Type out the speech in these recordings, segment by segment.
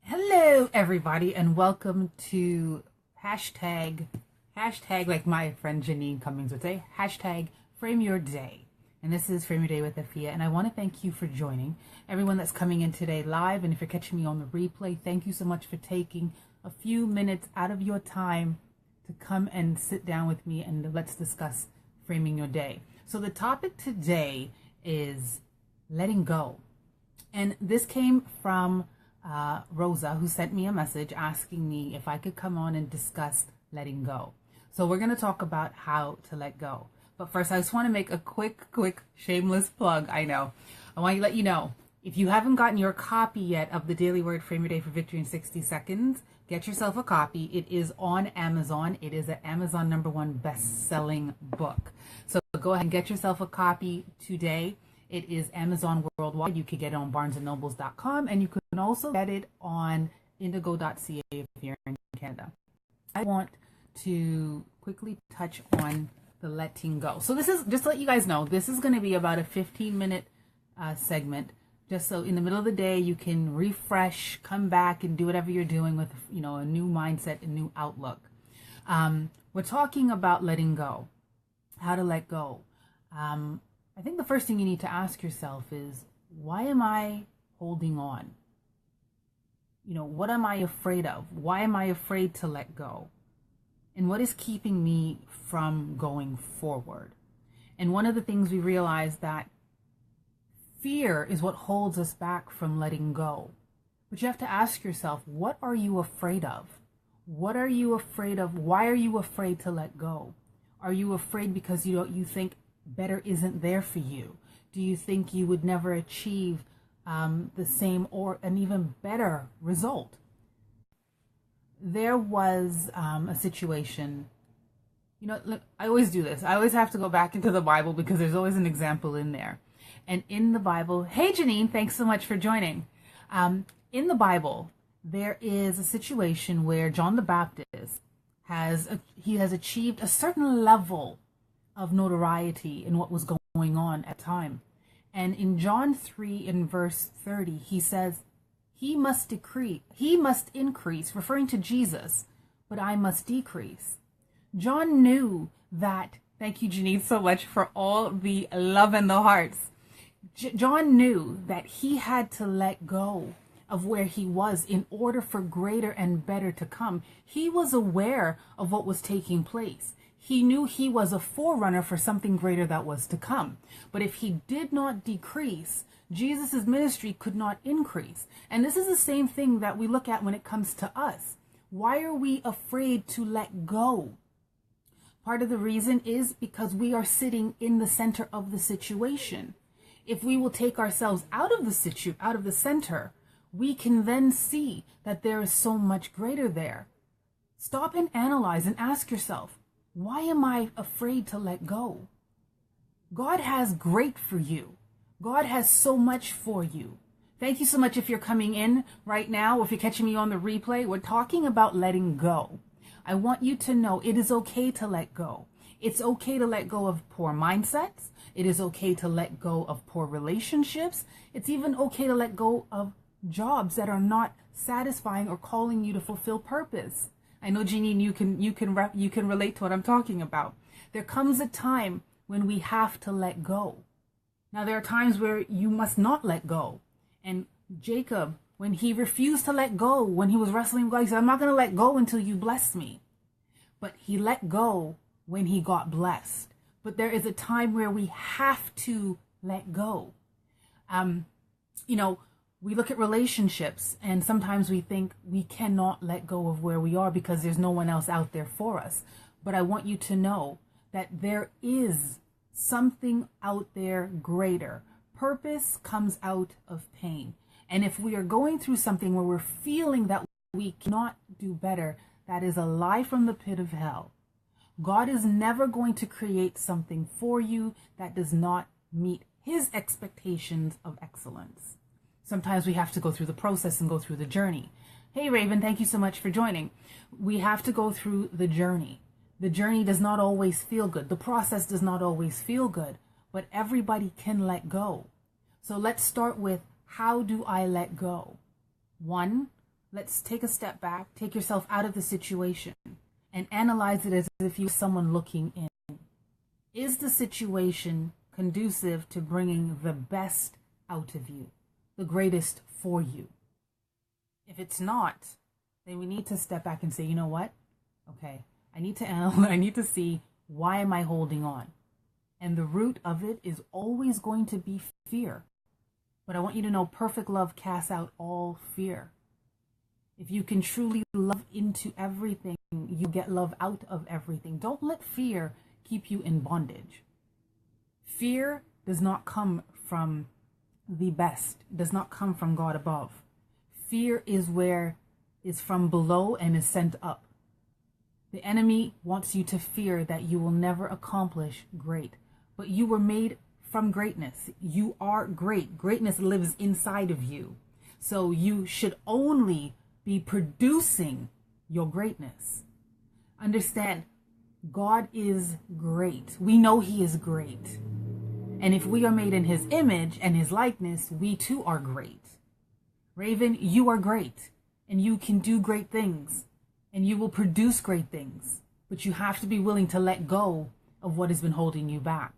Hello, everybody, and welcome to hashtag like my friend Janine Cummings would say, hashtag frame your day. And this is Frame Your Day with Efia, and I want to thank you for joining. Everyone that's coming in today live, and if you're catching me on the replay, thank you so much for taking a few minutes out of your time to come and sit down with me and let's discuss framing your day. So the topic today is letting go. And this came from Rosa, who sent me a message asking me if I could come on and discuss letting go. So we're going to talk about how to let go. But first, I just want to make a quick shameless plug. I know. I want to let you know, if you haven't gotten your copy yet of the Daily Word Frame Your Day for Victory in 60 Seconds, get yourself a copy. It is on Amazon. It is an Amazon #1 best-selling book. So go ahead and get yourself a copy today. It is Amazon worldwide. You can get it on barnesandnobles.com, and you can also get it on indigo.ca if you're in Canada. I want to quickly touch on the letting go. So this is, just to let you guys know, this is going to be about a 15-minute segment, just so in the middle of the day you can refresh, come back and do whatever you're doing with, a new mindset, a new outlook. We're talking about letting go, how to let go. I think the first thing you need to ask yourself is, why am I holding on? What am I afraid of? Why am I afraid to let go? And what is keeping me from going forward? And one of the things we realize that fear is what holds us back from letting go. But you have to ask yourself, what are you afraid of? What are you afraid of? Why are you afraid to let go? Are you afraid because you think better isn't there for you? Do you think you would never achieve the same or an even better result? There was a situation, look, I always do this. I always have to go back into the Bible because there's always an example in there. And in the Bible, hey Janine, thanks so much for joining. In the Bible, there is a situation where John the Baptist has achieved a certain level of notoriety in what was going on at the time. And in John 3 in verse 30, he says, he must increase, referring to Jesus, but I must decrease. John knew that, thank you Janine so much for all the love and the hearts. John knew that he had to let go of where he was in order for greater and better to come. He was aware of what was taking place. He knew he was a forerunner for something greater that was to come. But if he did not decrease, Jesus' ministry could not increase. And this is the same thing that we look at when it comes to us. Why are we afraid to let go? Part of the reason is because we are sitting in the center of the situation. If we will take ourselves out of the center, we can then see that there is so much greater there. Stop and analyze and ask yourself, why am I afraid to let go? God has great for you. God has so much for you. Thank you so much if you're coming in right now, or if you're catching me on the replay. We're talking about letting go. I want you to know it is okay to let go. It's okay to let go of poor mindsets. It is okay to let go of poor relationships. It's even okay to let go of jobs that are not satisfying or calling you to fulfill purpose. I know, Janine, you can relate to what I'm talking about. There comes a time when we have to let go. Now, there are times where you must not let go. And Jacob, when he refused to let go, when he was wrestling with God, he said, I'm not going to let go until you bless me. But he let go when he got blessed. But there is a time where we have to let go. We look at relationships and sometimes we think we cannot let go of where we are because there's no one else out there for us. But I want you to know that there is something out there greater. Purpose comes out of pain. And if we are going through something where we're feeling that we cannot do better, that is a lie from the pit of hell. God is never going to create something for you that does not meet his expectations of excellence. Sometimes we have to go through the process and go through the journey. Hey, Raven, thank you so much for joining. We have to go through the journey. The journey does not always feel good. The process does not always feel good, but everybody can let go. So let's start with, how do I let go? One, Let's take a step back, take yourself out of the situation, and analyze it as if you were someone looking in. Is the situation conducive to bringing the best out of you, the greatest for you? If it's not, then we need to step back and say, you know what? Okay, I need to analyze, I need to see, why am I holding on? And the root of it is always going to be fear. But I want you to know, perfect love casts out all fear. If you can truly love into everything, you get love out of everything. Don't let fear keep you in bondage. Fear does not come from the best, does not come from God above. Fear is from below and is sent up. The enemy wants you to fear that you will never accomplish great. But you were made from greatness. You are great. Greatness lives inside of you. So you should only be producing your greatness. Understand, God is great. We know he is great. And if we are made in his image and his likeness, we too are great. Raven, you are great. And you can do great things. And you will produce great things. But you have to be willing to let go of what has been holding you back.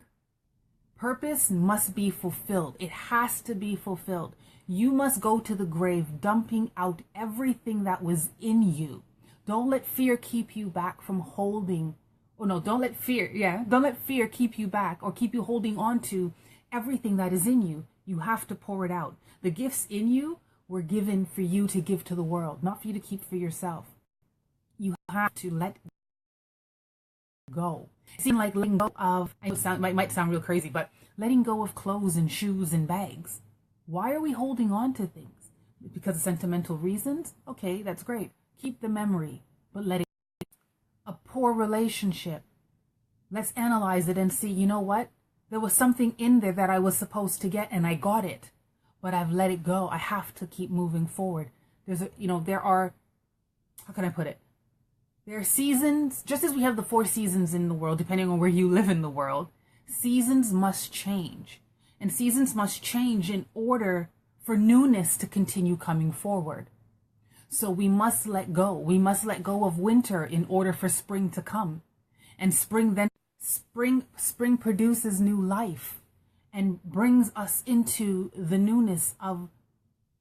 Purpose must be fulfilled. It has to be fulfilled. You must go to the grave dumping out everything that was in you. Don't let fear keep you back from holding. Don't let fear keep you back or keep you holding on to everything that is in you. You have to pour it out. The gifts in you were given for you to give to the world, not for you to keep for yourself. You have to let go. It seems like letting go of, might sound real crazy, but letting go of clothes and shoes and bags. Why are we holding on to things? Because of sentimental reasons? Okay, that's great. Keep the memory, but let it go. A poor relationship. Let's analyze it and see, you know what? There was something in there that I was supposed to get and I got it, but I've let it go. I have to keep moving forward. There are, how can I put it? There are seasons, just as we have the 4 seasons in the world, depending on where you live in the world, seasons must change. And seasons must change in order for newness to continue coming forward. So we must let go. We must let go of winter in order for spring to come. And spring produces new life and brings us into the newness of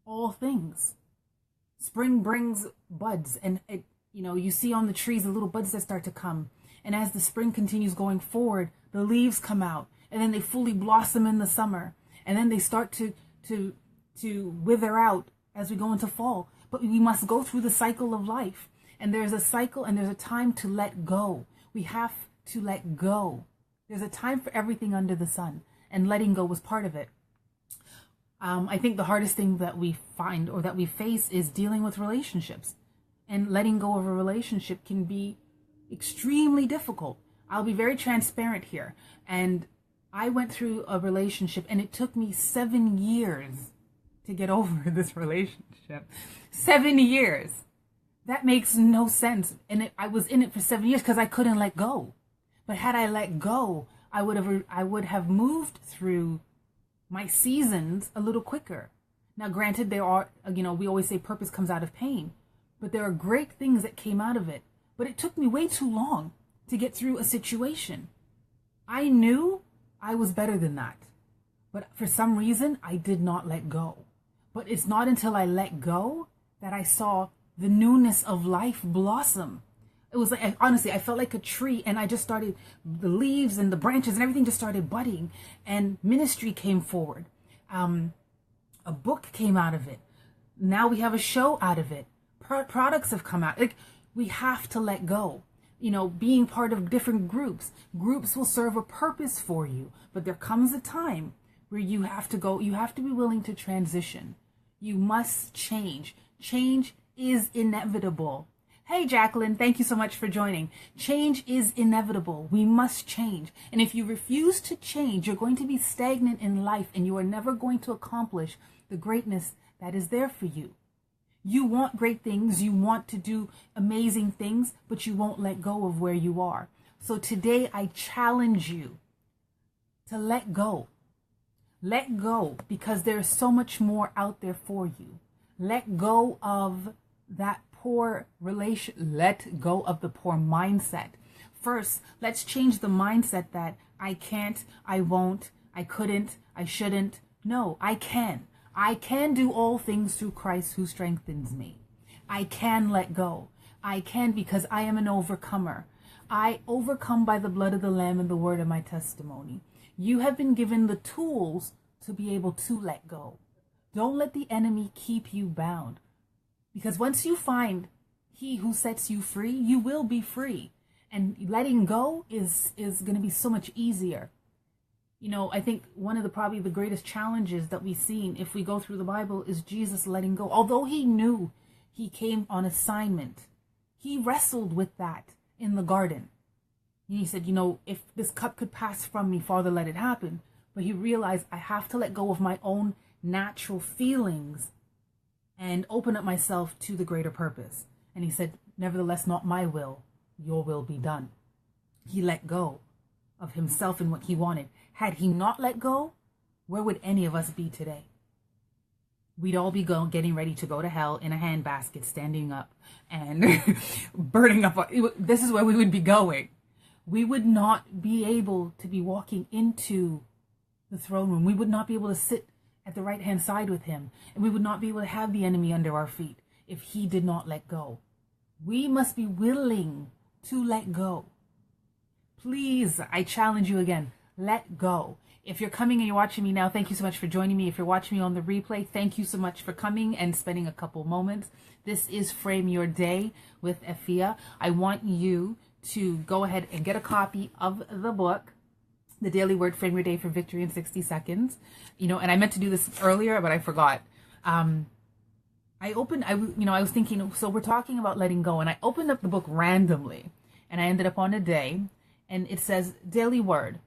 all things. Spring brings buds, and you see on the trees the little buds that start to come. And as the spring continues going forward, the leaves come out. And then they fully blossom in the summer. And then they start to wither out as we go into fall. But we must go through the cycle of life. And there's a cycle and there's a time to let go. We have to let go. There's a time for everything under the sun. And letting go was part of it. I think the hardest thing that we find or that we face is dealing with relationships. And letting go of a relationship can be extremely difficult. I'll be very transparent here. And I went through a relationship and it took me 7 years to get over this relationship. 7 years. That makes no sense. And I was in it for 7 years because I couldn't let go. But had I let go, I would have moved through my seasons a little quicker. Now, granted, there are, we always say purpose comes out of pain. But there are great things that came out of it. But it took me way too long to get through a situation. I knew I was better than that. But for some reason, I did not let go. But it's not until I let go that I saw the newness of life blossom. It was like, honestly, I felt like a tree, and I just started, the leaves and the branches and everything just started budding, and ministry came forward. A book came out of it. Now we have a show out of it. Products have come out. Like, we have to let go. Being part of different groups will serve a purpose for you, but there comes a time where you have to go. You have to be willing to transition. You must change. Change is inevitable. Hey, Jacqueline, thank you so much for joining. Change is inevitable. We must change. And if you refuse to change, you're going to be stagnant in life, and you are never going to accomplish the greatness that is there for you. You want great things. You want to do amazing things, but you won't let go of where you are. So today I challenge you to let go. Let go, because there's so much more out there for you. Let go of that poor let go of the poor mindset. First, let's change the mindset that I can't, I won't, I couldn't, I shouldn't. No, I can. I can do all things through Christ who strengthens me. I can let go. I can because I am an overcomer. I overcome by the blood of the Lamb and the word of my testimony. You have been given the tools to be able to let go. Don't let the enemy keep you bound. Because once you find he who sets you free, you will be free. And letting go is going to be so much easier. You know, I think one of the probably the greatest challenges that we've seen if we go through the Bible is Jesus letting go. Although he knew he came on assignment, he wrestled with that in the garden. He said, you know, if this cup could pass from me, Father, let it happen. But he realized I have to let go of my own natural feelings and open up myself to the greater purpose. And he said, nevertheless, not my will, your will be done. He let go of himself and what he wanted. Had he not let go, where would any of us be today? We'd all be getting ready to go to hell in a handbasket, standing up and burning up. This is where we would be going. We would not be able to be walking into the throne room. We would not be able to sit at the right-hand side with him. And we would not be able to have the enemy under our feet if he did not let go. We must be willing to let go. Please, I challenge you again, let go. If you're coming and you're watching me now, thank you so much for joining me. If you're watching me on the replay, thank you so much for coming and spending a couple moments. This is Frame Your Day with Efia. I want you to go ahead and get a copy of the book, The Daily Word, Frame Your Day for Victory in 60 Seconds. You know, and I meant to do this earlier, but I forgot. I was thinking, so we're talking about letting go, and I opened up the book randomly, and I ended up on a day, and it says Daily Word.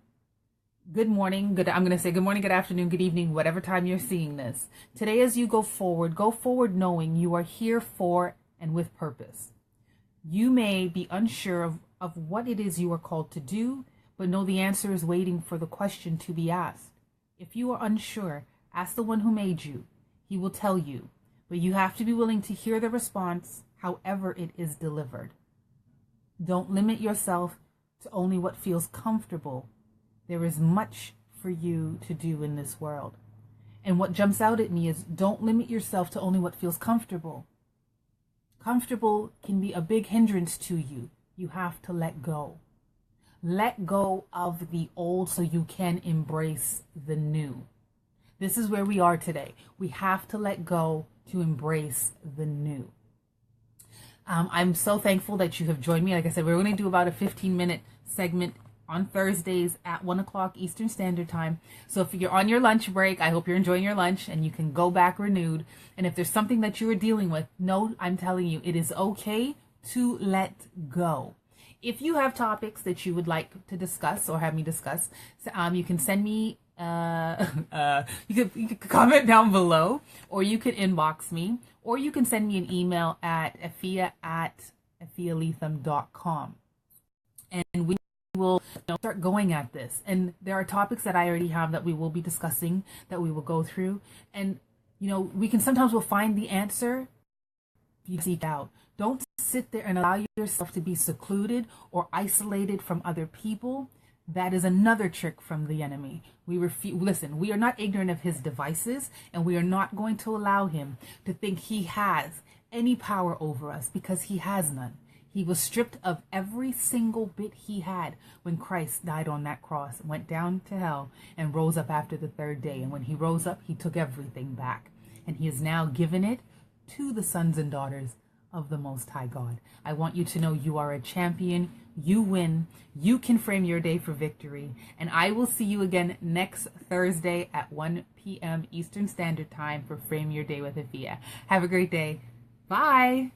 Good morning, I'm going to say good morning, good afternoon, good evening, whatever time you're seeing this. Today as you go forward knowing you are here for and with purpose. You may be unsure of what it is you are called to do, but know the answer is waiting for the question to be asked. If you are unsure, ask the one who made you. He will tell you, but you have to be willing to hear the response, however it is delivered. Don't limit yourself to only what feels comfortable. There is much for you to do in this world. And what jumps out at me is don't limit yourself to only what feels comfortable. Comfortable can be a big hindrance to you. You have to let go. Let go of the old so you can embrace the new. This is where we are today. We have to let go to embrace the new. I'm so thankful that you have joined me. Like I said, we're going to do about a 15-minute segment on Thursdays at 1 o'clock Eastern Standard Time. So if you're on your lunch break, I hope you're enjoying your lunch and you can go back renewed. And if there's something that you are dealing with, no, I'm telling you, it is okay to let go. If you have topics that you would like to discuss or have me discuss, you can send me, you could comment down below, or you could inbox me, or you can send me an email at efia@efialetham.com. And we will start going at this. And there are topics that I already have that we will be discussing, that we will go through. And, we can sometimes we'll find the answer. You seek out. Don't sit there and allow yourself to be secluded or isolated from other people. That is another trick from the enemy. Listen, we are not ignorant of his devices, and we are not going to allow him to think he has any power over us, because he has none. He was stripped of every single bit he had when Christ died on that cross, went down to hell, and rose up after the third day. And when he rose up, he took everything back. And he has now given it to the sons and daughters of the Most High God. I want you to know you are a champion. You win. You can frame your day for victory. And I will see you again next Thursday at 1 p.m. Eastern Standard Time for Frame Your Day with Efia. Have a great day. Bye.